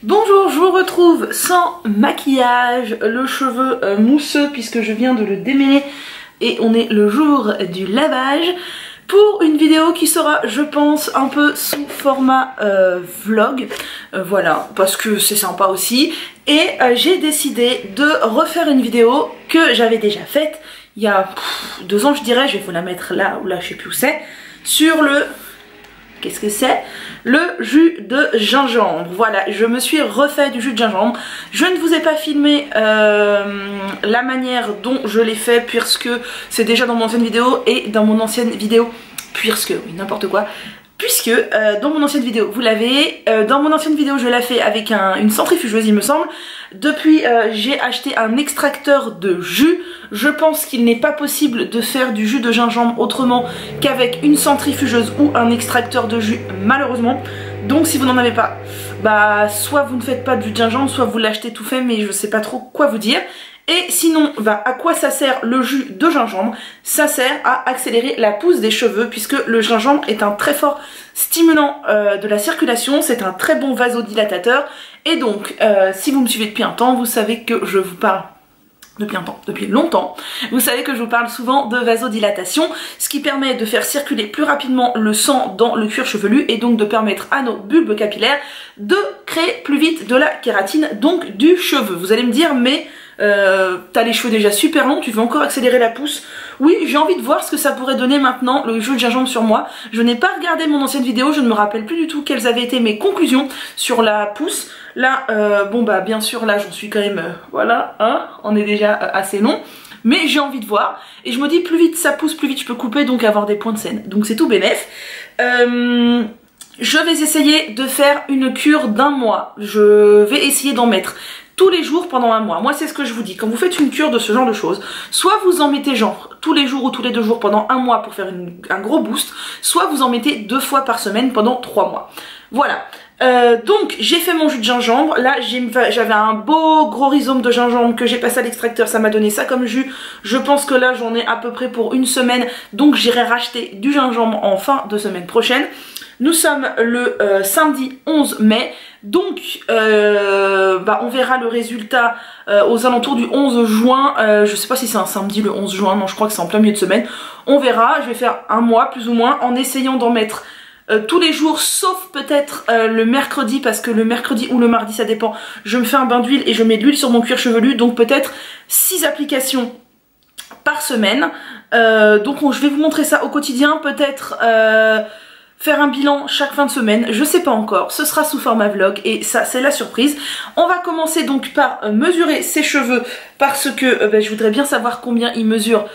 Bonjour, je vous retrouve sans maquillage, le cheveu mousseux puisque je viens de le démêler et on est le jour du lavage pour une vidéo qui sera, je pense, un peu sous format vlog, voilà, parce que c'est sympa aussi. Et j'ai décidé de refaire une vidéo que j'avais déjà faite il y a 2 ans, je dirais. Je vais vous la mettre là ou là, je sais plus où c'est, sur le... Qu'est-ce que c'est? Le jus de gingembre. Voilà, je me suis refait du jus de gingembre. Je ne vous ai pas filmé la manière dont je l'ai fait puisque c'est déjà dans mon ancienne vidéo et dans mon ancienne vidéo, puisque, oui, n'importe quoi. Puisque dans mon ancienne vidéo, vous l'avez, dans mon ancienne vidéo je l'ai fait avec une centrifugeuse il me semble. Depuis j'ai acheté un extracteur de jus. Je pense qu'il n'est pas possible de faire du jus de gingembre autrement qu'avec une centrifugeuse ou un extracteur de jus, malheureusement. Donc si vous n'en avez pas, bah soit vous ne faites pas de jus de gingembre, soit vous l'achetez tout fait, mais je sais pas trop quoi vous dire. Et sinon, bah, à quoi ça sert le jus de gingembre? Ça sert à accélérer la pousse des cheveux puisque le gingembre est un très fort stimulant de la circulation, c'est un très bon vasodilatateur. Et donc, si vous me suivez depuis un temps, vous savez que je vous parle... Depuis longtemps, vous savez que je vous parle souvent de vasodilatation, ce qui permet de faire circuler plus rapidement le sang dans le cuir chevelu et donc de permettre à nos bulbes capillaires de créer plus vite de la kératine, donc du cheveu. Vous allez me dire, mais t'as les cheveux déjà super longs, tu veux encore accélérer la pousse? Oui, j'ai envie de voir ce que ça pourrait donner maintenant, le jus de gingembre sur moi. Je n'ai pas regardé mon ancienne vidéo, je ne me rappelle plus du tout quelles avaient été mes conclusions sur la pousse. Là, bon bah bien sûr, là j'en suis quand même, voilà, hein, on est déjà assez long. Mais j'ai envie de voir, et je me dis plus vite ça pousse, plus vite je peux couper, donc avoir des points de scène. Donc c'est tout bénef. Je vais essayer de faire une cure d'1 mois. Je vais essayer d'en mettre tous les jours pendant 1 mois. Moi c'est ce que je vous dis, quand vous faites une cure de ce genre de choses, soit vous en mettez genre tous les jours ou tous les 2 jours pendant 1 mois pour faire un gros boost, soit vous en mettez 2 fois par semaine pendant 3 mois. Voilà. Donc j'ai fait mon jus de gingembre. Là j'avais un beau gros rhizome de gingembre que j'ai passé à l'extracteur, ça m'a donné ça comme jus. Je pense que là j'en ai à peu près pour 1 semaine, donc j'irai racheter du gingembre en fin de semaine prochaine. Nous sommes le samedi 11 mai, donc bah, on verra le résultat aux alentours du 11 juin. Je sais pas si c'est un samedi le 11 juin, non je crois que c'est en plein milieu de semaine. On verra, je vais faire 1 mois plus ou moins en essayant d'en mettre tous les jours, sauf peut-être le mercredi, parce que le mercredi ou le mardi, ça dépend, je me fais un bain d'huile et je mets de l'huile sur mon cuir chevelu, donc peut-être 6 applications par semaine. Donc je vais vous montrer ça au quotidien, peut-être faire un bilan chaque fin de semaine, je sais pas encore, ce sera sous format vlog et ça c'est la surprise. On va commencer donc par mesurer ses cheveux parce que je voudrais bien savoir combien ils mesurent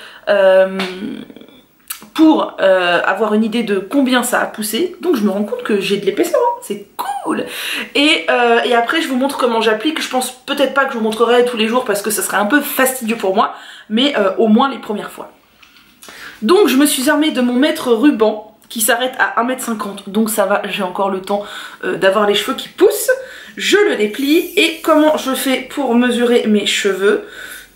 pour avoir une idée de combien ça a poussé. Donc je me rends compte que j'ai de l'épaisseur, hein, c'est cool. Et après je vous montre comment j'applique. Je pense peut-être pas que je vous montrerai tous les jours parce que ça serait un peu fastidieux pour moi, mais au moins les premières fois. Donc je me suis armée de mon mètre ruban qui s'arrête à 1,50 m, donc ça va, j'ai encore le temps d'avoir les cheveux qui poussent. Je le déplie et comment je fais pour mesurer mes cheveux?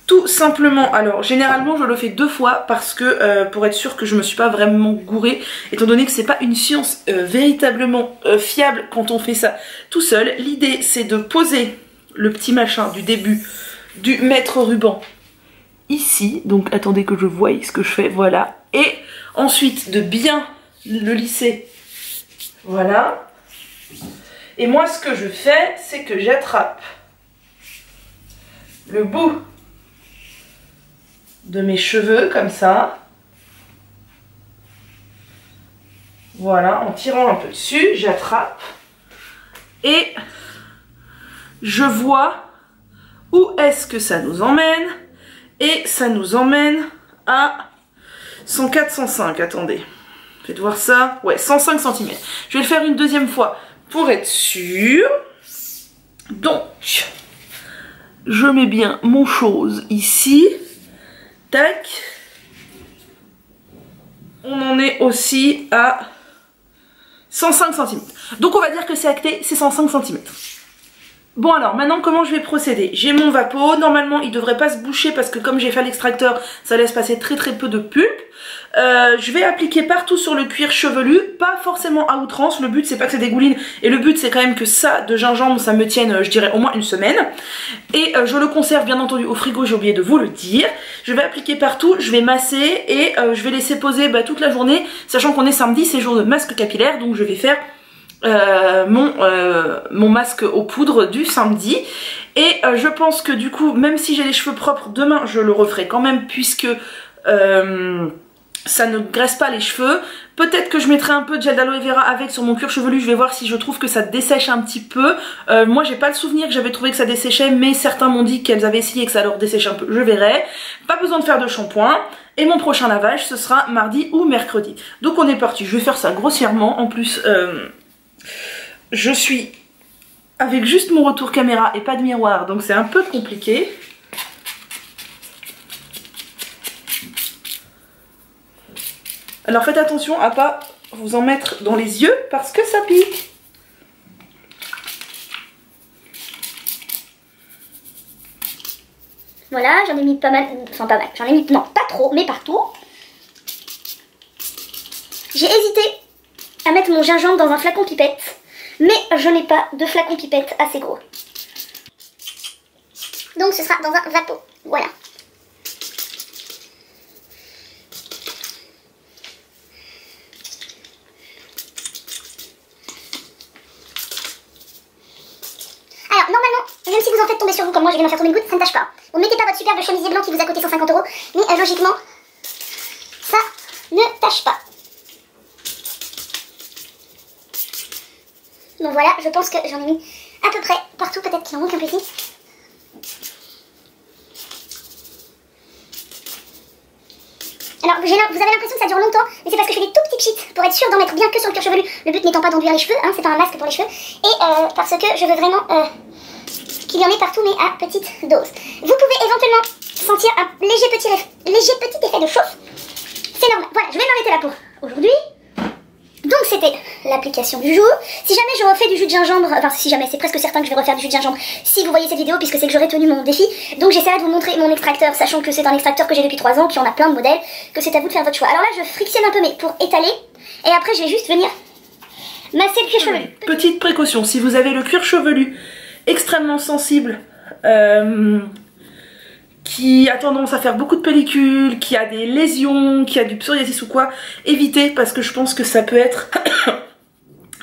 Tout simplement, alors généralement je le fais 2 fois parce que pour être sûr que je me suis pas vraiment gourée, étant donné que c'est pas une science véritablement fiable quand on fait ça tout seul. L'idée c'est de poser le petit machin du début du mètre ruban ici, donc attendez que je voie ce que je fais, voilà, et ensuite de bien le lisser, voilà. Et moi ce que je fais c'est que j'attrape le bout de mes cheveux comme ça, voilà, en tirant un peu dessus, j'attrape et je vois où est-ce que ça nous emmène, et ça nous emmène à 104, 105, attendez, faites voir ça, ouais, 105 cm. Je vais le faire une 2e fois pour être sûr. Donc je mets bien mon chose ici. Tac. On en est aussi à 105 cm. Donc on va dire que c'est acté, c'est 105 cm. Bon alors maintenant comment je vais procéder? J'ai mon vapeau, normalement il devrait pas se boucher parce que comme j'ai fait l'extracteur ça laisse passer très peu de pulpe. Je vais appliquer partout sur le cuir chevelu, pas forcément à outrance, le but c'est pas que ça dégouline et le but c'est quand même que ça de gingembre ça me tienne je dirais au moins une semaine. Et je le conserve bien entendu au frigo, j'ai oublié de vous le dire. Je vais appliquer partout, je vais masser et je vais laisser poser toute la journée, sachant qu'on est samedi, c'est jour de masque capillaire, donc je vais faire mon masque aux poudres du samedi. Et je pense que du coup même si j'ai les cheveux propres demain je le referai quand même puisque ça ne graisse pas les cheveux. Peut-être que je mettrai un peu de gel d'aloe vera avec sur mon cuir chevelu, je vais voir si je trouve que ça dessèche un petit peu. Moi j'ai pas le souvenir que j'avais trouvé que ça desséchait, mais certains m'ont dit qu'elles avaient essayé et que ça leur dessèche un peu, je verrai. Pas besoin de faire de shampoing. Et mon prochain lavage ce sera mardi ou mercredi. Donc on est parti, je vais faire ça grossièrement. En plus je suis avec juste mon retour caméra et pas de miroir, donc c'est un peu compliqué. Alors faites attention à pas vous en mettre dans les yeux parce que ça pique. Voilà, j'en ai mis pas mal, enfin pas mal, j'en ai mis, non pas trop, mais partout. J'ai hésité à mettre mon gingembre dans un flacon pipette, mais je n'ai pas de flacon pipette assez gros. Donc ce sera dans un vapeau, voilà. Alors normalement, même si vous en faites tomber sur vous comme moi, je viens d'en faire tomber une goutte, ça ne tâche pas. Vous ne mettez pas votre superbe chemisier blanc qui vous a coûté 150 €, mais logiquement, ça ne tâche pas. Donc voilà, je pense que j'en ai mis à peu près partout, peut-être qu'il en manque un peu ici. Alors vous avez l'impression que ça dure longtemps, mais c'est parce que je fais des tout petites cheats pour être sûre d'en mettre bien que sur le cuir chevelu. Le but n'étant pas d'enduire les cheveux, hein, c'est pas un masque pour les cheveux. Et parce que je veux vraiment qu'il y en ait partout, mais à petite dose. Vous pouvez éventuellement sentir un léger petit effet de chauffe. C'est normal. Voilà, je vais m'arrêter là pour aujourd'hui. Donc c'était l'application du jour. Si jamais je refais du jus de gingembre, enfin si jamais, c'est presque certain que je vais refaire du jus de gingembre si vous voyez cette vidéo, puisque c'est que j'aurai tenu mon défi. Donc j'essaierai de vous montrer mon extracteur, sachant que c'est un extracteur que j'ai depuis 3 ans, qui en a plein de modèles, que c'est à vous de faire votre choix. Alors là je frictionne un peu mais pour étaler, et après je vais juste venir masser le cuir chevelu. Petite précaution, si vous avez le cuir chevelu extrêmement sensible, qui a tendance à faire beaucoup de pellicules, qui a des lésions, qui a du psoriasis ou quoi, évitez parce que je pense que ça peut être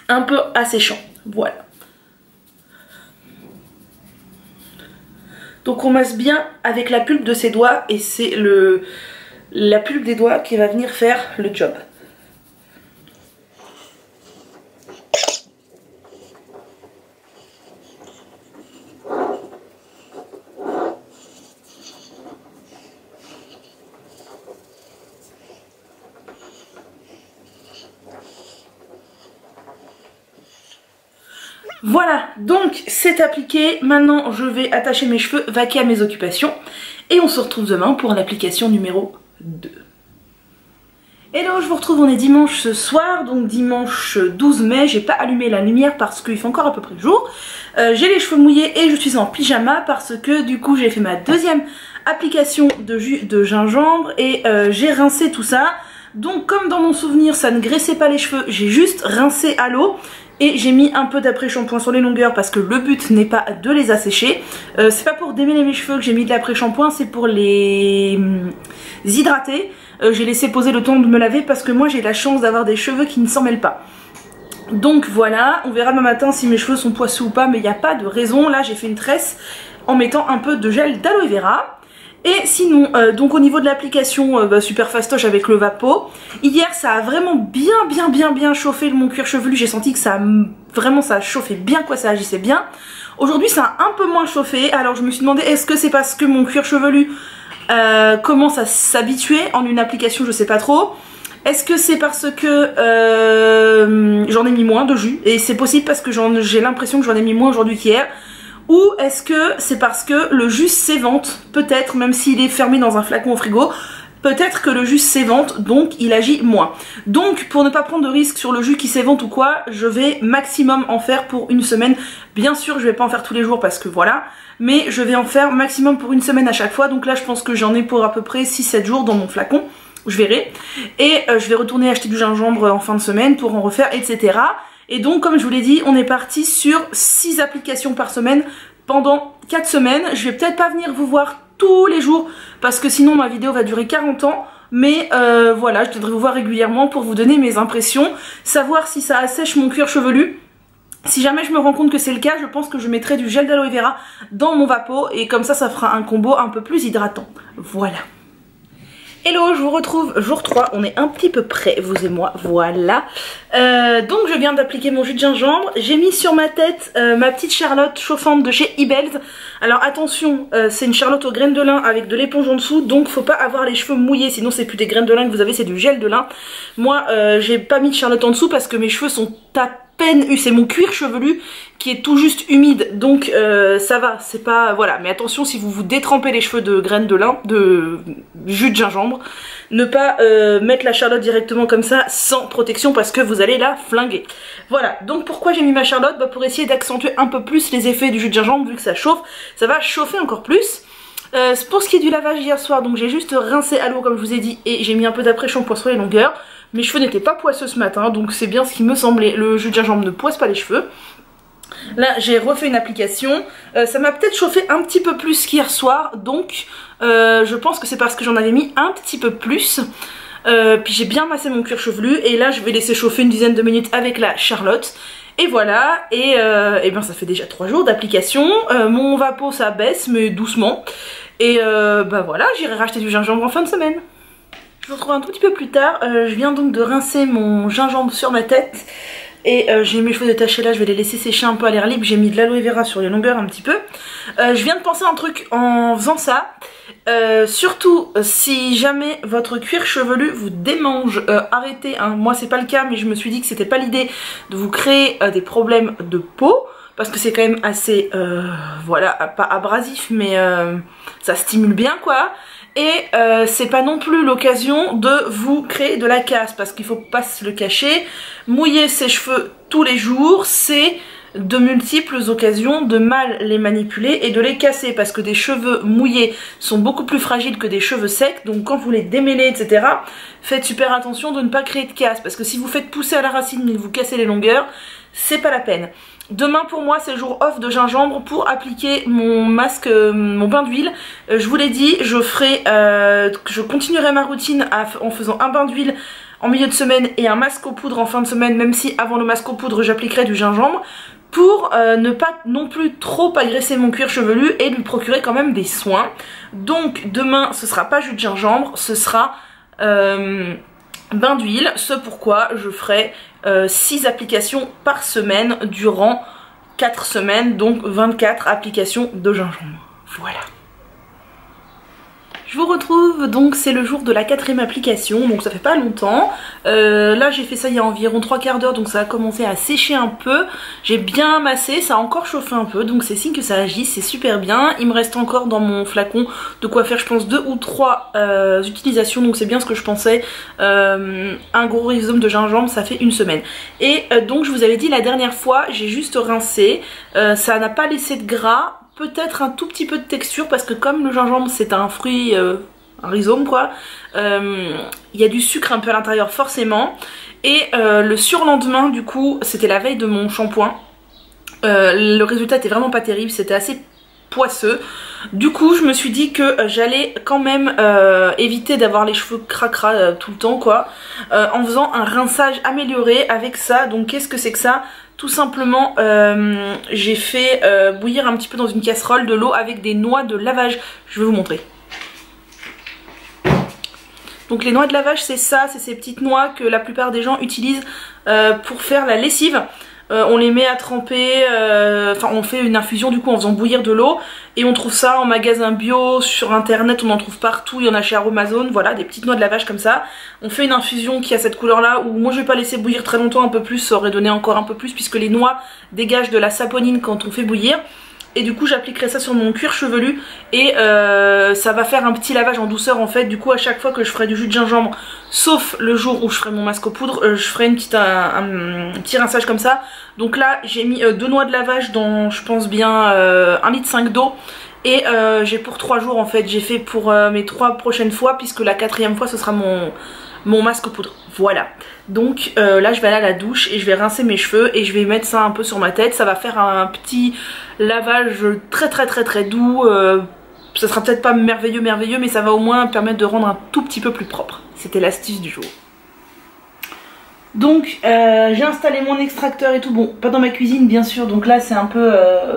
un peu asséchant. Voilà. Donc on masse bien avec la pulpe de ses doigts et c'est la pulpe des doigts qui va venir faire le job. Voilà, donc c'est appliqué. Maintenant je vais attacher mes cheveux, vaquer à mes occupations et on se retrouve demain pour l'application numéro 2. Hello, je vous retrouve, on est dimanche ce soir, donc dimanche 12 mai, j'ai pas allumé la lumière parce qu'il fait encore à peu près jour. J'ai les cheveux mouillés et je suis en pyjama parce que du coup j'ai fait ma deuxième application de jus de gingembre et j'ai rincé tout ça. Donc comme dans mon souvenir ça ne graissait pas les cheveux, j'ai juste rincé à l'eau. Et j'ai mis un peu d'après-shampoing sur les longueurs parce que le but n'est pas de les assécher. C'est pas pour démêler mes cheveux que j'ai mis de l'après-shampoing, c'est pour les hydrater. J'ai laissé poser le temps de me laver parce que moi j'ai la chance d'avoir des cheveux qui ne s'en mêlent pas. Donc voilà, on verra demain matin si mes cheveux sont poisseux ou pas, mais il n'y a pas de raison. Là j'ai fait une tresse en mettant un peu de gel d'aloe vera. Et sinon, donc au niveau de l'application super fastoche avec le vapeau, hier ça a vraiment bien chauffé mon cuir chevelu, j'ai senti que ça chauffait bien, quoi, ça agissait bien. Aujourd'hui ça a un peu moins chauffé, alors je me suis demandé est-ce que c'est parce que mon cuir chevelu commence à s'habituer en une application, je sais pas trop. Est-ce que c'est parce que j'en ai mis moins de jus, et c'est possible parce que j'ai l'impression que j'en ai mis moins aujourd'hui qu'hier. Ou est-ce que c'est parce que le jus s'évente, peut-être, même s'il est fermé dans un flacon au frigo. peut-être que le jus s'évente, donc il agit moins. Donc pour ne pas prendre de risque sur le jus qui s'évente ou quoi, je vais maximum en faire pour une semaine. Bien sûr je vais pas en faire tous les jours parce que voilà, mais je vais en faire maximum pour une semaine à chaque fois. Donc là je pense que j'en ai pour à peu près 6-7 jours dans mon flacon, je verrai. Et je vais retourner acheter du gingembre en fin de semaine pour en refaire, etc. Et donc comme je vous l'ai dit, on est parti sur 6 applications par semaine pendant 4 semaines. Je vais peut-être pas venir vous voir tous les jours parce que sinon ma vidéo va durer 40 ans. Mais voilà, je devrais vous voir régulièrement pour vous donner mes impressions, savoir si ça assèche mon cuir chevelu. Si jamais je me rends compte que c'est le cas, je pense que je mettrai du gel d'aloe vera dans mon vapeau et comme ça fera un combo un peu plus hydratant. Voilà. Hello, je vous retrouve jour 3, on est un petit peu près, vous et moi, voilà. Donc je viens d'appliquer mon jus de gingembre, j'ai mis sur ma tête ma petite Charlotte chauffante de chez Ibelz. Alors attention, c'est une Charlotte aux graines de lin avec de l'éponge en dessous, donc faut pas avoir les cheveux mouillés, sinon c'est plus des graines de lin que vous avez, c'est du gel de lin. Moi j'ai pas mis de Charlotte en dessous parce que mes cheveux sont à peine, c'est mon cuir chevelu qui est tout juste humide, donc ça va, c'est pas, voilà. Mais attention, si vous vous détrempez les cheveux de graines de lin, de jus de gingembre, ne pas mettre la Charlotte directement comme ça sans protection parce que vous allez la flinguer. Voilà, donc pourquoi j'ai mis ma Charlotte, bah pour essayer d'accentuer un peu plus les effets du jus de gingembre, vu que ça chauffe, ça va chauffer encore plus. Pour ce qui est du lavage hier soir, donc j'ai juste rincé à l'eau comme je vous ai dit et j'ai mis un peu d'après-shampoing sur les longueurs. Mes cheveux n'étaient pas poisseux ce matin, donc c'est bien ce qui me semblait, le jus de gingembre ne poisse pas les cheveux. Là j'ai refait une application, ça m'a peut-être chauffé un petit peu plus qu'hier soir, donc je pense que c'est parce que j'en avais mis un petit peu plus. Puis j'ai bien massé mon cuir chevelu et là je vais laisser chauffer une dizaine de minutes avec la Charlotte. Et voilà, et bien ça fait déjà 3 jours d'application, mon vapeau ça baisse mais doucement. Et bah voilà, j'irai racheter du gingembre en fin de semaine. Je vous retrouve un tout petit peu plus tard, je viens donc de rincer mon gingembre sur ma tête. Et j'ai mes cheveux détachés là, je vais les laisser sécher un peu à l'air libre, j'ai mis de l'aloe vera sur les longueurs un petit peu. Je viens de penser à un truc en faisant ça. Surtout si jamais votre cuir chevelu vous démange, arrêtez, hein. Moi c'est pas le cas mais je me suis dit que c'était pas l'idée de vous créer des problèmes de peau. Parce que c'est quand même assez, voilà, pas abrasif mais ça stimule bien quoi. Et c'est pas non plus l'occasion de vous créer de la casse parce qu'il faut pas se le cacher. Mouiller ses cheveux tous les jours, c'est de multiples occasions de mal les manipuler et de les casser parce que des cheveux mouillés sont beaucoup plus fragiles que des cheveux secs. Donc quand vous les démêlez etc, faites super attention de ne pas créer de casse parce que si vous faites pousser à la racine mais vous cassez les longueurs, c'est pas la peine. Demain pour moi c'est jour off de gingembre pour appliquer mon masque, mon bain d'huile. Je vous l'ai dit, je continuerai ma routine en faisant un bain d'huile en milieu de semaine et un masque aux poudres en fin de semaine, même si avant le masque aux poudres j'appliquerai du gingembre pour ne pas non plus trop agresser mon cuir chevelu et lui procurer quand même des soins. Donc demain ce sera pas jus de gingembre, ce sera bain d'huile, ce pourquoi je ferai 6 applications par semaine durant 4 semaines, donc 24 applications de gingembre. Voilà. Je vous retrouve, donc c'est le jour de la 4e application, donc ça fait pas longtemps. Là j'ai fait ça il y a environ 3/4 d'heure, donc ça a commencé à sécher un peu. J'ai bien massé, ça a encore chauffé un peu, donc c'est signe que ça agit, c'est super bien. Il me reste encore dans mon flacon de quoi faire je pense 2 ou 3 utilisations, donc c'est bien ce que je pensais. Un gros rhizome de gingembre ça fait une semaine. Et donc je vous avais dit la dernière fois, j'ai juste rincé, ça n'a pas laissé de gras. Peut-être un tout petit peu de texture parce que comme le gingembre c'est un fruit, un rhizome quoi, il y a du sucre un peu à l'intérieur forcément. Et le surlendemain du coup, c'était la veille de mon shampoing, le résultat était vraiment pas terrible, c'était assez poisseux. Du coup je me suis dit que j'allais quand même éviter d'avoir les cheveux cracra tout le temps quoi, en faisant un rinçage amélioré avec ça. Donc qu'est-ce que c'est que ça? Tout simplement j'ai fait bouillir un petit peu dans une casserole de l'eau avec des noix de lavage. Je vais vous montrer. Donc les noix de lavage c'est ça, c'est ces petites noix que la plupart des gens utilisent pour faire la lessive. On les met à tremper, enfin on fait une infusion du coup en faisant bouillir de l'eau. Et on trouve ça en magasin bio, sur internet on en trouve partout, il y en a chez Aromazone, voilà des petites noix de lavage comme ça. On fait une infusion qui a cette couleur là, où moi je vais pas laisser bouillir très longtemps, un peu plus, ça aurait donné encore un peu plus puisque les noix dégagent de la saponine quand on fait bouillir. et du coup j'appliquerai ça sur mon cuir chevelu et ça va faire un petit lavage en douceur en fait. Du coup à chaque fois que je ferai du jus de gingembre, sauf le jour où je ferai mon masque aux poudres, je ferai un petit rinçage comme ça. Donc là j'ai mis 2 noix de lavage dans je pense bien 1,5 litre d'eau. Et j'ai pour 3 jours en fait, j'ai fait pour mes 3 prochaines fois puisque la 4e fois ce sera mon masque aux poudres. Voilà, donc là je vais aller à la douche et je vais rincer mes cheveux et je vais mettre ça un peu sur ma tête. Ça va faire un petit lavage très doux. Ça sera peut-être pas merveilleux mais ça va au moins permettre de rendre un tout petit peu plus propre. C'était l'astuce du jour. Donc j'ai installé mon extracteur et tout, bon pas dans ma cuisine bien sûr, donc là c'est un peu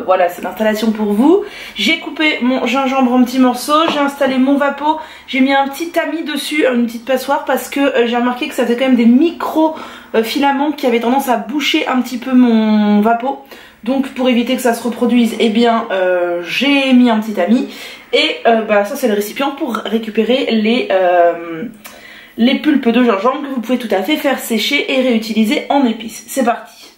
voilà, c'est l'installation pour vous. J'ai coupé mon gingembre en petits morceaux, j'ai installé mon vapeau, j'ai mis un petit tamis dessus, une petite passoire parce que j'ai remarqué que ça faisait quand même des micro filaments qui avaient tendance à boucher un petit peu mon vapeau. Donc pour éviter que ça se reproduise, eh bien j'ai mis un petit tamis et bah, ça c'est le récipient pour récupérer les pulpes de gingembre que vous pouvez tout à fait faire sécher et réutiliser en épices. C'est parti.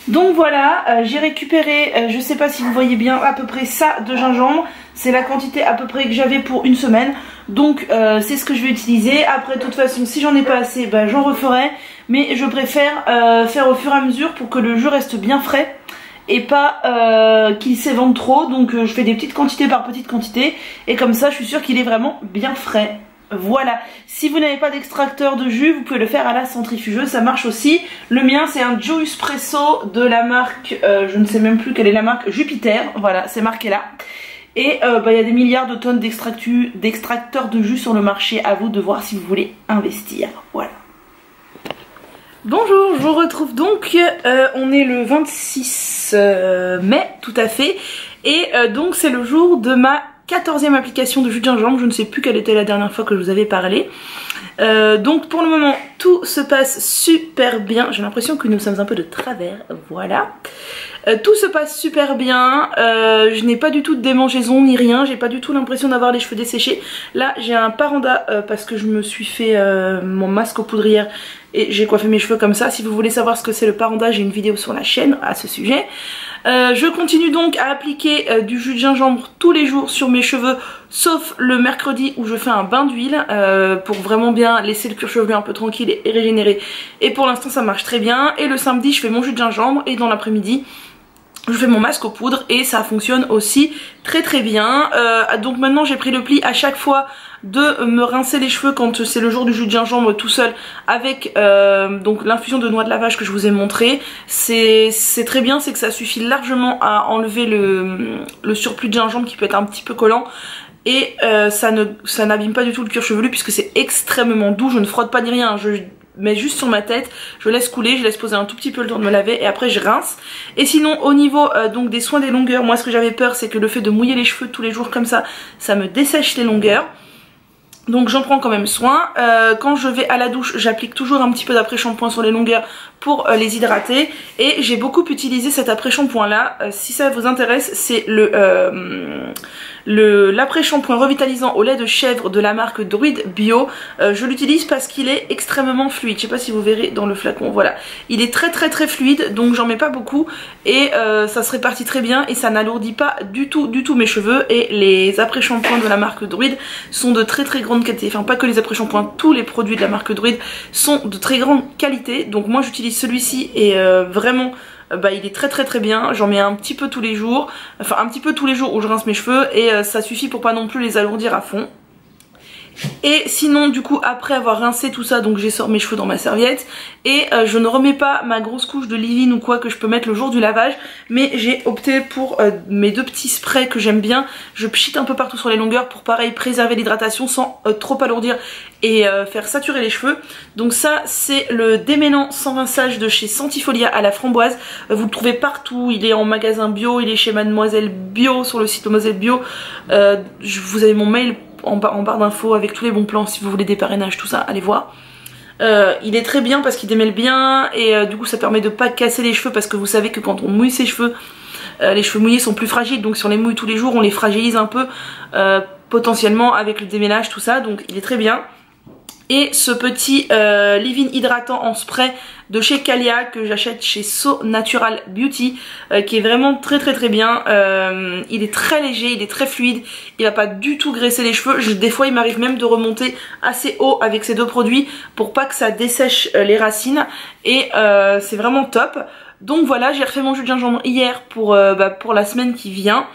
Donc voilà, j'ai récupéré, je sais pas si vous voyez bien, à peu près ça de gingembre. C'est la quantité à peu près que j'avais pour une semaine. Donc c'est ce que je vais utiliser. Après de toute façon si j'en ai pas assez, bah, j'en referai. Mais je préfère faire au fur et à mesure pour que le jus reste bien frais et pas qu'il s'évente trop. Donc je fais des petites quantités par petites quantités. Et comme ça je suis sûre qu'il est vraiment bien frais. Voilà, si vous n'avez pas d'extracteur de jus, vous pouvez le faire à la centrifugeuse, ça marche aussi. Le mien c'est un Juespresso de la marque, je ne sais même plus quelle est la marque, Jupiter, voilà, c'est marqué là. Et bah, y a des milliards de tonnes d'extracteurs de jus sur le marché, à vous de voir si vous voulez investir, voilà. Bonjour, je vous retrouve donc, on est le 26 mai, tout à fait. Et donc c'est le jour de ma 14e application de jus de gingembre, je ne sais plus quelle était la dernière fois que je vous avais parlé. Donc pour le moment tout se passe super bien, j'ai l'impression que nous sommes un peu de travers, voilà. Tout se passe super bien, je n'ai pas du tout de démangeaison ni rien, j'ai pas du tout l'impression d'avoir les cheveux desséchés. Là j'ai un paranda parce que je me suis fait mon masque aux poudres hier et j'ai coiffé mes cheveux comme ça. Si vous voulez savoir ce que c'est le paranda, j'ai une vidéo sur la chaîne à ce sujet. Je continue donc à appliquer du jus de gingembre tous les jours sur mes cheveux, sauf le mercredi où je fais un bain d'huile pour vraiment bien laisser le cuir chevelu un peu tranquille et régénérer. Et pour l'instant ça marche très bien. Et le samedi je fais mon jus de gingembre et dans l'après-midi je fais mon masque aux poudres et ça fonctionne aussi très bien. Donc maintenant j'ai pris le pli à chaque fois de me rincer les cheveux quand c'est le jour du jus de gingembre tout seul avec donc l'infusion de noix de lavage que je vous ai montré. C'est très bien, c'est que ça suffit largement à enlever le surplus de gingembre qui peut être un petit peu collant. Et ça n'abîme pas du tout le cuir chevelu puisque c'est extrêmement doux. Je ne frotte pas ni rien, je mets juste sur ma tête, je laisse couler, je laisse poser un tout petit peu le temps de me laver et après je rince. Et sinon au niveau donc des soins des longueurs, moi ce que j'avais peur c'est que le fait de mouiller les cheveux tous les jours comme ça me dessèche les longueurs. Donc j'en prends quand même soin. Quand je vais à la douche, j'applique toujours un petit peu d'après-shampoing sur les longueurs pour les hydrater. Et j'ai beaucoup utilisé cet après-shampoing là. Si ça vous intéresse, c'est l'après-shampoing revitalisant au lait de chèvre de la marque Druid Bio. Je l'utilise parce qu'il est extrêmement fluide. Je sais pas si vous verrez dans le flacon, voilà. Il est très fluide, donc j'en mets pas beaucoup. Et ça se répartit très bien et ça n'alourdit pas du tout mes cheveux. Et les après-shampoings de la marque Druid sont de très grande qualité. Enfin pas que les après-shampoings, tous les produits de la marque Druid sont de très grande qualité. Donc moi j'utilise celui-ci et vraiment bah, il est très bien. J'en mets un petit peu tous les jours, enfin un petit peu tous les jours où je rince mes cheveux et ça suffit pour pas non plus les alourdir à fond. Et sinon du coup après avoir rincé tout ça, donc j'essore mes cheveux dans ma serviette et je ne remets pas ma grosse couche de leave-in ou quoi que je peux mettre le jour du lavage, mais j'ai opté pour mes 2 petits sprays que j'aime bien. Je pchite un peu partout sur les longueurs pour pareil préserver l'hydratation sans trop alourdir et faire saturer les cheveux. Donc ça c'est le démêlant sans rinçage de chez Santifolia à la framboise. Vous le trouvez partout, il est en magasin bio, il est chez Mademoiselle Bio, sur le site Mademoiselle Bio. Vous avez mon mail en barre d'infos avec tous les bons plans si vous voulez des parrainages, tout ça, allez voir. Il est très bien parce qu'il démêle bien et du coup ça permet de pas casser les cheveux, parce que vous savez que quand on mouille ses cheveux, les cheveux mouillés sont plus fragiles, donc si on les mouille tous les jours on les fragilise un peu potentiellement avec le démêlage, tout ça, donc il est très bien. Et ce petit leave-in hydratant en spray de chez Calia que j'achète chez So Natural Beauty, qui est vraiment très bien. Il est très léger, il est très fluide, il va pas du tout graisser les cheveux. Des fois il m'arrive même de remonter assez haut avec ces 2 produits pour pas que ça dessèche les racines, et c'est vraiment top. Donc voilà, j'ai refait mon jus de gingembre hier pour la semaine qui vient.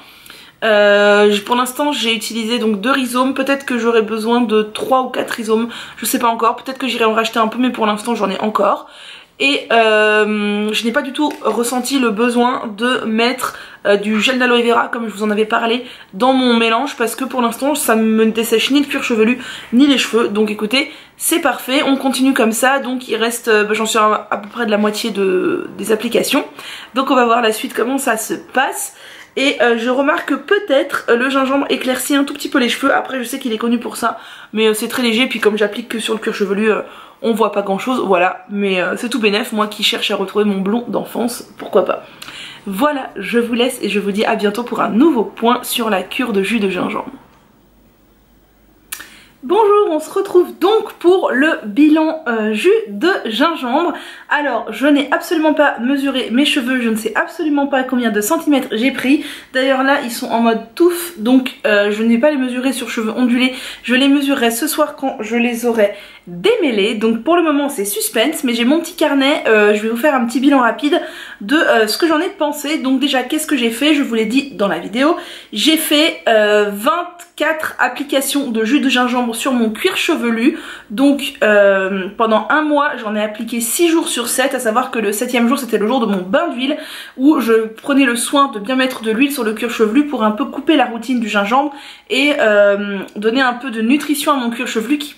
Pour l'instant j'ai utilisé donc 2 rhizomes, peut-être que j'aurai besoin de 3 ou 4 rhizomes, je sais pas encore, peut-être que j'irai en racheter un peu, mais pour l'instant j'en ai encore. Et je n'ai pas du tout ressenti le besoin de mettre du gel d'aloe vera comme je vous en avais parlé dans mon mélange, parce que pour l'instant ça me dessèche ni le cuir chevelu ni les cheveux. Donc écoutez, c'est parfait, on continue comme ça. Donc il reste, j'en suis à peu près de la moitié des applications, donc on va voir la suite comment ça se passe. Et je remarque que peut-être le gingembre éclaircit un tout petit peu les cheveux. Après je sais qu'il est connu pour ça, mais c'est très léger, puis comme j'applique que sur le cuir chevelu, on voit pas grand chose, voilà. Mais c'est tout bénef, moi qui cherche à retrouver mon blond d'enfance, pourquoi pas. Voilà, je vous laisse et je vous dis à bientôt pour un nouveau point sur la cure de jus de gingembre. Bonjour, on se retrouve donc pour le bilan jus de gingembre. Alors, je n'ai absolument pas mesuré mes cheveux, je ne sais absolument pas combien de centimètres j'ai pris. D'ailleurs là, ils sont en mode touffe, donc je n'ai pas les mesurés sur cheveux ondulés. Je les mesurerai ce soir quand je les aurai démêlés. Donc pour le moment c'est suspense, mais j'ai mon petit carnet, je vais vous faire un petit bilan rapide de ce que j'en ai pensé. Donc déjà, qu'est-ce que j'ai fait? Je vous l'ai dit dans la vidéo, j'ai fait 24 applications de jus de gingembre sur mon cuir chevelu. Donc pendant un mois j'en ai appliqué 6 jours sur 7, à savoir que le 7e jour c'était le jour de mon bain d'huile, où je prenais le soin de bien mettre de l'huile sur le cuir chevelu pour un peu couper la routine du gingembre et donner un peu de nutrition à mon cuir chevelu qui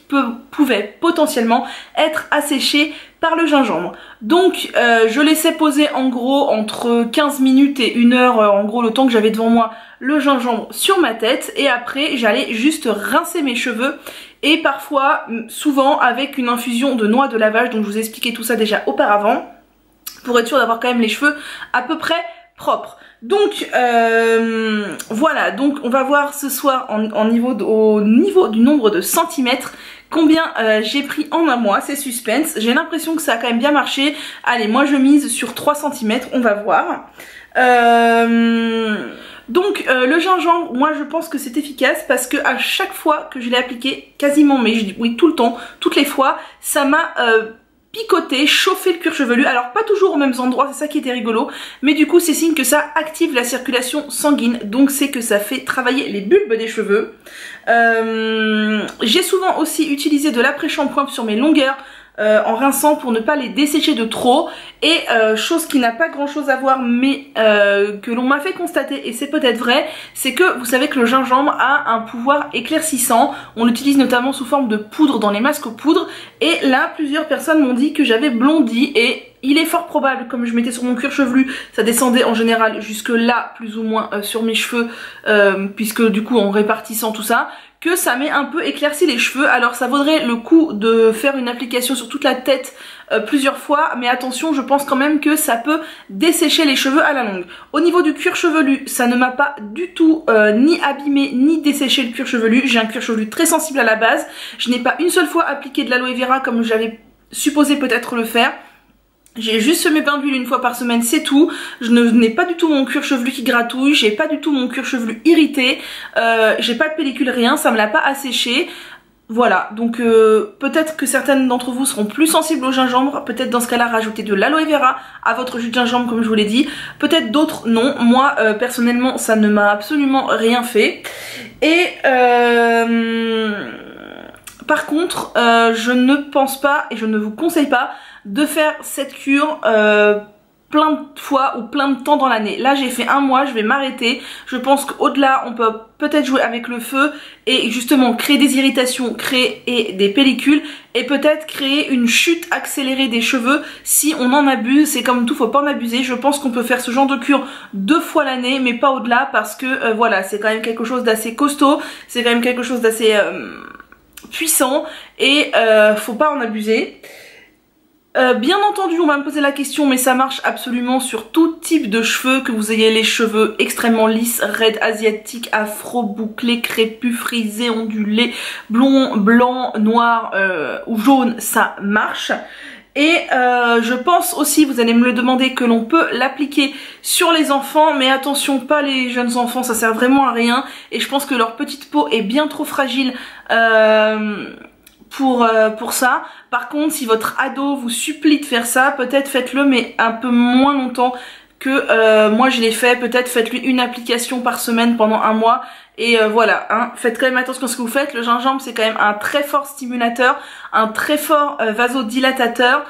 pouvait potentiellement être asséché par le gingembre. Donc je laissais poser en gros entre 15 minutes et 1 heure, en gros le temps que j'avais devant moi, le gingembre sur ma tête, et après j'allais juste rincer mes cheveux, et parfois, souvent avec une infusion de noix de lavage, donc je vous ai expliqué tout ça déjà auparavant, pour être sûr d'avoir quand même les cheveux à peu près propres. Donc voilà, donc on va voir ce soir au niveau du nombre de centimètres combien j'ai pris en un mois. C'est suspense, j'ai l'impression que ça a quand même bien marché. Allez, moi je mise sur 3 cm, on va voir. Donc le gingembre, moi je pense que c'est efficace, parce que à chaque fois que je l'ai appliqué, quasiment, mais je dis oui tout le temps, toutes les fois, ça m'a picoter, chauffer le cuir chevelu. Alors pas toujours aux mêmes endroits, c'est ça qui était rigolo, mais du coup c'est signe que ça active la circulation sanguine, donc c'est que ça fait travailler les bulbes des cheveux. J'ai souvent aussi utilisé de l'après-shampoing sur mes longueurs, en rinçant pour ne pas les dessécher de trop. Et chose qui n'a pas grand chose à voir, mais que l'on m'a fait constater, et c'est peut-être vrai, c'est que vous savez que le gingembre a un pouvoir éclaircissant. On l'utilise notamment sous forme de poudre dans les masques aux poudres, et là plusieurs personnes m'ont dit que j'avais blondi, et il est fort probable, comme je mettais sur mon cuir chevelu, ça descendait en général jusque là plus ou moins sur mes cheveux, puisque du coup en répartissant tout ça, que ça m'ait un peu éclairci les cheveux. Alors ça vaudrait le coup de faire une application sur toute la tête plusieurs fois, mais attention, je pense quand même que ça peut dessécher les cheveux à la longue. Au niveau du cuir chevelu, ça ne m'a pas du tout ni abîmé ni desséché le cuir chevelu. J'ai un cuir chevelu très sensible à la base, je n'ai pas une seule fois appliqué de l'aloe vera comme j'avais supposé peut-être le faire. J'ai juste fait mes bains d'huile 1 fois par semaine, c'est tout. Je n'ai pas du tout mon cuir chevelu qui gratouille, j'ai pas du tout mon cuir chevelu irrité, j'ai pas de pellicule, rien, ça me l'a pas asséché. Voilà, donc peut-être que certaines d'entre vous seront plus sensibles au gingembre, peut-être dans ce cas-là rajouter de l'aloe vera à votre jus de gingembre comme je vous l'ai dit, peut-être d'autres non. Moi personnellement ça ne m'a absolument rien fait. Et Par contre, je ne pense pas et je ne vous conseille pas de faire cette cure plein de fois ou plein de temps dans l'année. Là j'ai fait un mois, je vais m'arrêter. Je pense qu'au-delà on peut peut-être jouer avec le feu et justement créer des irritations, créer des pellicules et peut-être créer une chute accélérée des cheveux si on en abuse. C'est comme tout, faut pas en abuser. Je pense qu'on peut faire ce genre de cure 2 fois l'année mais pas au-delà parce que voilà, c'est quand même quelque chose d'assez costaud, c'est quand même quelque chose d'assez puissant et faut pas en abuser. Bien entendu on va me poser la question, mais ça marche absolument sur tout type de cheveux, que vous ayez les cheveux extrêmement lisses, raides, asiatiques, afro, bouclés, crépus, frisés, ondulés, blonds, blancs, noirs ou jaunes, ça marche. Et je pense aussi, vous allez me le demander, que l'on peut l'appliquer sur les enfants, mais attention, pas les jeunes enfants, ça sert vraiment à rien et je pense que leur petite peau est bien trop fragile pour ça. Par contre, si votre ado vous supplie de faire ça, peut-être faites-le mais un peu moins longtemps que moi je l'ai fait. Peut-être faites-lui une application par semaine pendant un mois et voilà, hein. Faites quand même attention à ce que vous faites. Le gingembre c'est quand même un très fort stimulateur, un très fort vasodilatateur.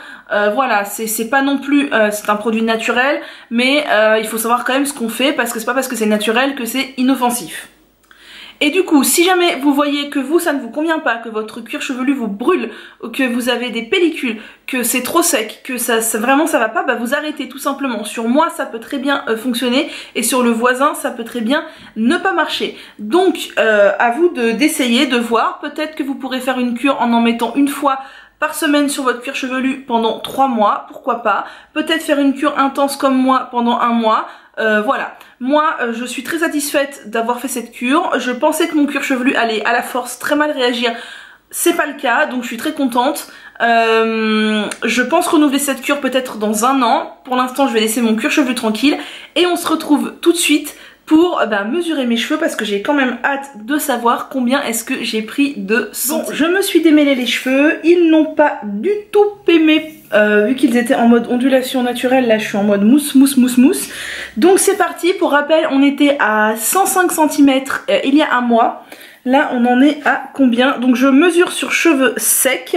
Voilà, c'est pas non plus, c'est un produit naturel, mais il faut savoir quand même ce qu'on fait parce que c'est pas parce que c'est naturel que c'est inoffensif. Et du coup, si jamais vous voyez que vous, ça ne vous convient pas, que votre cuir chevelu vous brûle, ou que vous avez des pellicules, que c'est trop sec, que vraiment ça va pas, bah vous arrêtez tout simplement. Sur moi, ça peut très bien fonctionner, et sur le voisin, ça peut très bien ne pas marcher. Donc, à vous d'essayer, de voir. Peut-être que vous pourrez faire une cure en mettant une fois par semaine sur votre cuir chevelu pendant 3 mois, pourquoi pas. Peut-être faire une cure intense comme moi pendant 1 mois. Voilà, moi je suis très satisfaite d'avoir fait cette cure. Je pensais que mon cuir chevelu allait à la force très mal réagir, c'est pas le cas, donc je suis très contente. Je pense renouveler cette cure peut-être dans 1 an. Pour l'instant je vais laisser mon cuir chevelu tranquille et on se retrouve tout de suite pour mesurer mes cheveux parce que j'ai quand même hâte de savoir combien est-ce que j'ai pris de centimètres. Bon, je me suis démêlé les cheveux, ils n'ont pas du tout pémé. Vu qu'ils étaient en mode ondulation naturelle, là je suis en mode mousse, mousse, mousse, mousse. Donc c'est parti, pour rappel on était à 105 cm il y a 1 mois. Là on en est à combien? Donc je mesure sur cheveux secs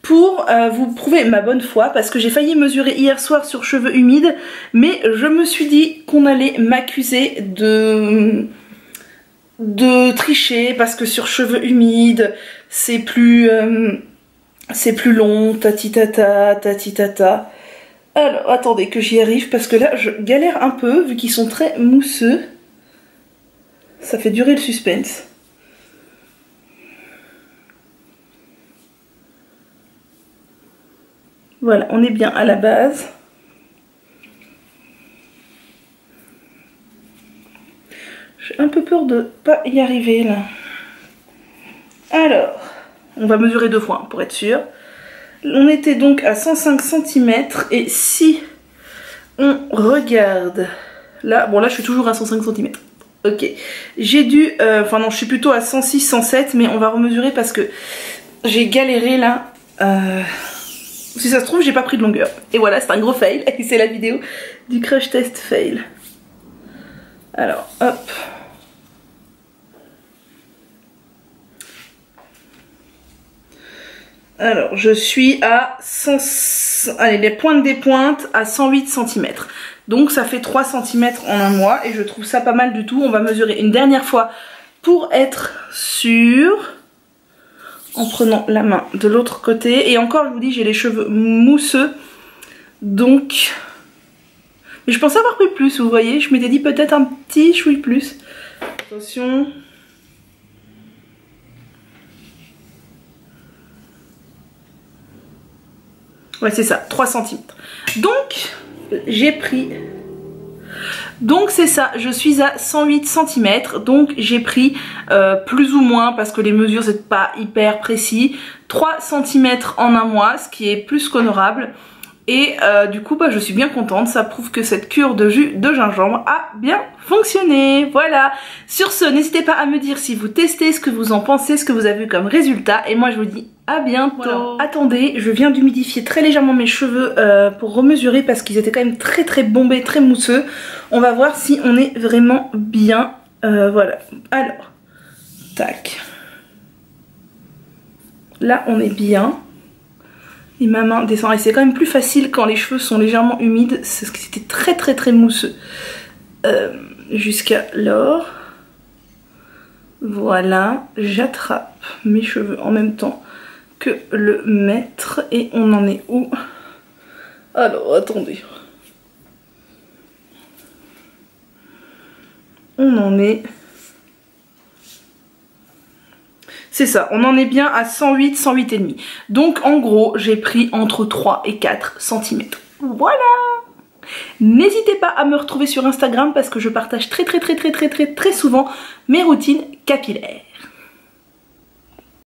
pour vous prouver ma bonne foi, parce que j'ai failli mesurer hier soir sur cheveux humides, mais je me suis dit qu'on allait m'accuser de tricher, parce que sur cheveux humides c'est plus long, tatitata, tatitata. Alors attendez que j'y arrive parce que là je galère un peu vu qu'ils sont très mousseux. Ça fait durer le suspense. Voilà, on est bien à la base. J'ai un peu peur de pas y arriver là. Alors, on va mesurer 2 fois pour être sûr. On était donc à 105 cm et si on regarde là, bon là je suis toujours à 105 cm. Ok, j'ai dû, enfin non je suis plutôt à 106, 107, mais on va remesurer parce que j'ai galéré là. Si ça se trouve j'ai pas pris de longueur. Et voilà, c'est un gros fail et c'est la vidéo du crush test fail. Alors hop. Alors je suis à 100, allez, les pointes des pointes à 108 cm. Donc ça fait 3 cm en 1 mois et je trouve ça pas mal du tout. On va mesurer une dernière fois pour être sûr, en prenant la main de l'autre côté. Et encore je vous dis, j'ai les cheveux mousseux, donc... Mais je pensais avoir pris plus, vous voyez. Je m'étais dit peut-être un petit chouï plus. Attention. Ouais c'est ça, 3 cm. Donc j'ai pris... Donc c'est ça, je suis à 108 cm. Donc j'ai pris plus ou moins, parce que les mesures c'est pas hyper précis, 3 cm en 1 mois, ce qui est plus qu'honorable. Et du coup je suis bien contente, ça prouve que cette cure de jus de gingembre a bien fonctionné. Voilà, sur ce n'hésitez pas à me dire si vous testez, ce que vous en pensez, ce que vous avez vu comme résultat. Et moi je vous dis à bientôt. Voilà. Attendez, je viens d'humidifier très légèrement mes cheveux pour remesurer parce qu'ils étaient quand même très bombés, très mousseux. On va voir si on est vraiment bien. Voilà, alors, tac. là on est bien. Et ma main descend. Et c'est quand même plus facile quand les cheveux sont légèrement humides. Parce que c'était très mousseux. Jusqu'alors. Voilà. J'attrape mes cheveux en même temps que le maître. Et on en est où? Alors, attendez. On en est... C'est ça, on en est bien à 108, 108,5. Donc en gros, j'ai pris entre 3 et 4 cm. Voilà! N'hésitez pas à me retrouver sur Instagram parce que je partage très souvent mes routines capillaires.